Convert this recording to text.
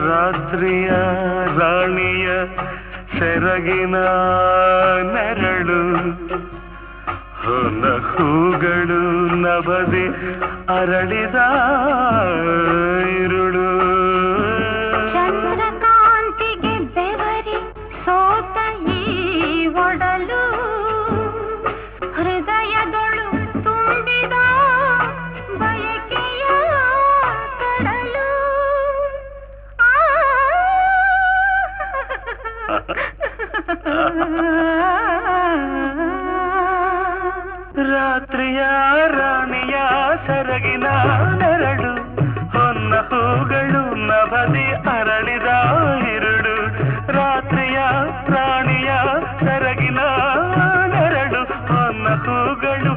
ರಾತ್ರಿಯ ರಾಣಿಯ ಸೆರಗಿನ ನೆರಳು ಹೊನ್ನ ಹೂಗಳು ನಭದಿ ಅರಳಿದ ಇರುಳು ಚಂದ್ರಕಾಂತಿಗೆ ಬೆವರಿ ಸೋತ ಈ ಒಡಲು ಹೃದಯದೊಳು ತುಂಬಿದ ಬಯಕೆಯ ಕಡಲು ರಾತ್ರಿಯ ರಾಣಿಯ ಸೆರಗಿನ ನೆರಳು ಹೊನ್ನ ಹೂಗಳು ನಭದಿ